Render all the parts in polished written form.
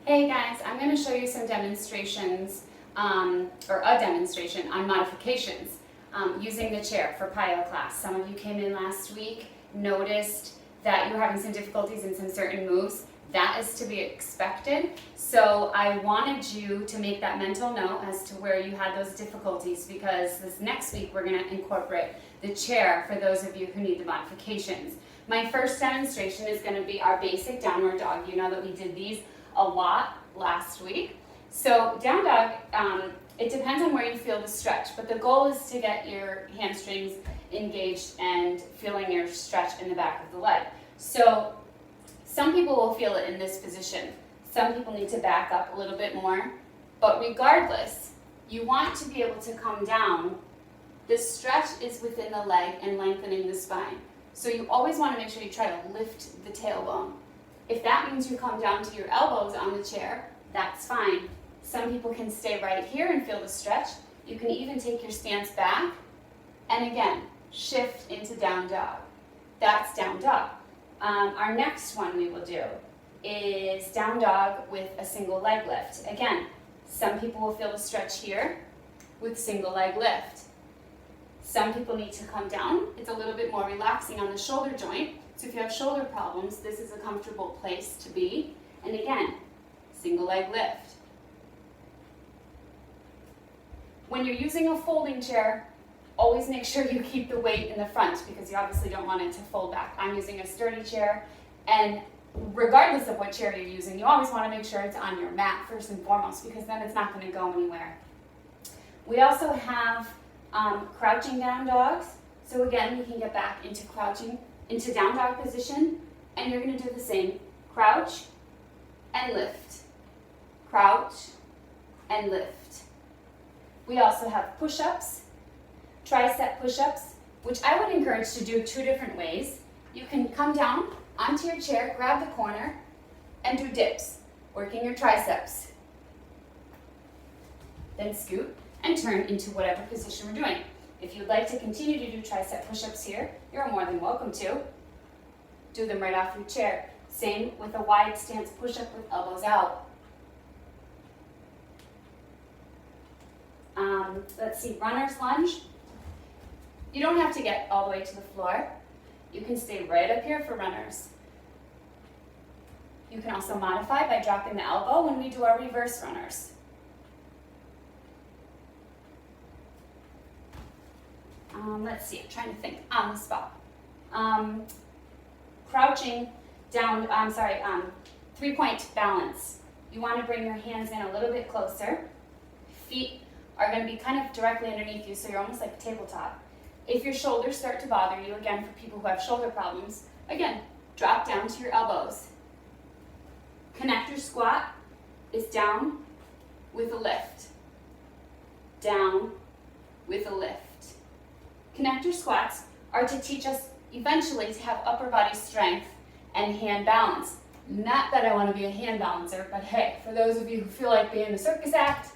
Hey guys, I'm going to show you some demonstrations, or a demonstration on modifications using the chair for PiYo class. Some of you came in last week, noticed that you were having some difficulties in some certain moves. That is to be expected. So I wanted you to make that mental note as to where you had those difficulties, because this next week we're going to incorporate the chair for those of you who need the modifications. My first demonstration is going to be our basic downward dog. You know that we did these a lot last week. So down dog, it depends on where you feel the stretch, but the goal is to get your hamstrings engaged and feeling your stretch in the back of the leg. So some people will feel it in this position. Some people need to back up a little bit more, but regardless, you want to be able to come down. The stretch is within the leg and lengthening the spine. So you always want to make sure you try to lift the tailbone. If that means you come down to your elbows on the chair, that's fine. Some people can stay right here and feel the stretch. You can even take your stance back and again, shift into down dog. That's down dog. Our next one we will do is down dog with a single leg lift. Again, some people will feel the stretch here with single leg lift. Some people need to come down. It's a little bit more relaxing on the shoulder joint. So if you have shoulder problems, this is a comfortable place to be. And again, single leg lift. When you're using a folding chair, always make sure you keep the weight in the front because you obviously don't want it to fold back. I'm using a sturdy chair, and regardless of what chair you're using, you always want to make sure it's on your mat first and foremost because then it's not going to go anywhere. We also have crouching down dogs. So again, we can get back into crouching, into down dog position, and you're going to do the same. Crouch and lift. Crouch and lift. We also have push-ups, tricep push-ups, which I would encourage to do two different ways. You can come down onto your chair, grab the corner, and do dips, working your triceps. Then scoot and turn into whatever position we're doing. If you'd like to continue to do tricep push-ups here, you're more than welcome to. Do them right off your chair. Same with a wide stance push-up with elbows out. Let's see, runner's lunge. You don't have to get all the way to the floor. You can stay right up here for runners. You can also modify by dropping the elbow when we do our reverse runners. Let's see, I'm trying to think on the spot. Crouching down, three-point balance. You want to bring your hands in a little bit closer. Feet are going to be kind of directly underneath you, so you're almost like a tabletop. If your shoulders start to bother you, again, for people who have shoulder problems, again, drop down to your elbows. Connector squat is down with a lift. Down with a lift. Connector squats are to teach us eventually to have upper body strength and hand balance. Not that I want to be a hand balancer, but hey, for those of you who feel like being a circus act,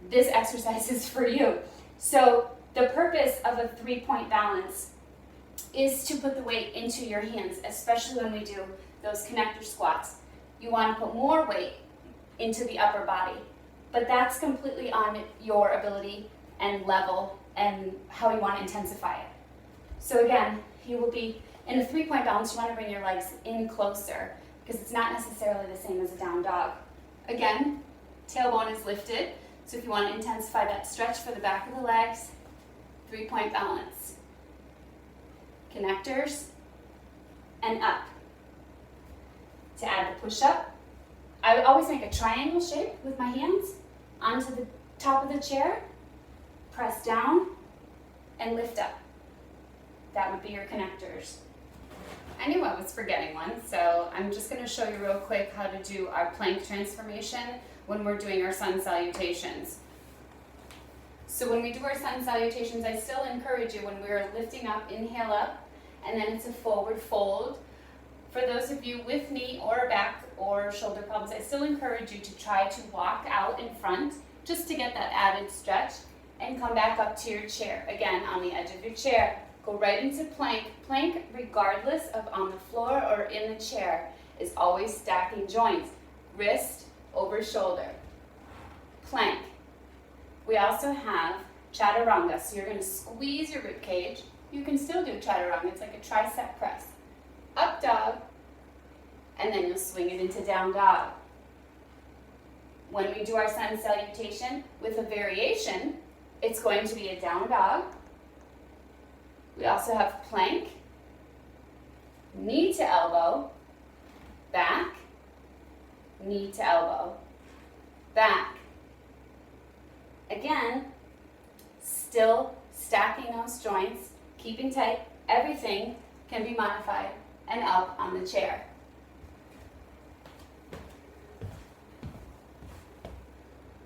this exercise is for you. So the purpose of a three-point balance is to put the weight into your hands, especially when we do those connector squats. You want to put more weight into the upper body, but that's completely on your ability and level and how you want to intensify it. So again, you will be in a three-point balance. You want to bring your legs in closer because it's not necessarily the same as a down dog. Again, tailbone is lifted. So if you want to intensify that stretch for the back of the legs, three-point balance. Connectors and up. To add the push-up, I would always make a triangle shape with my hands onto the top of the chair, press down, and lift up. That would be your connectors. I knew I was forgetting one, so I'm just going to show you real quick how to do our plank transformation when we're doing our sun salutations. So when we do our sun salutations, I still encourage you when we're lifting up, inhale up, and then it's a forward fold. For those of you with knee or back or shoulder problems, I still encourage you to try to walk out in front just to get that added stretch and come back up to your chair. Again, on the edge of your chair. Go right into plank. Plank, regardless of on the floor or in the chair, is always stacking joints. Wrist over shoulder. Plank. We also have chaturanga, so you're going to squeeze your rib cage. You can still do chaturanga, it's like a tricep press. Up dog, and then you'll swing it into down dog. When we do our sun salutation with a variation, it's going to be a down dog. We also have plank, knee to elbow, back, knee to elbow, back. Again, still stacking those joints, keeping tight. Everything can be modified and up on the chair.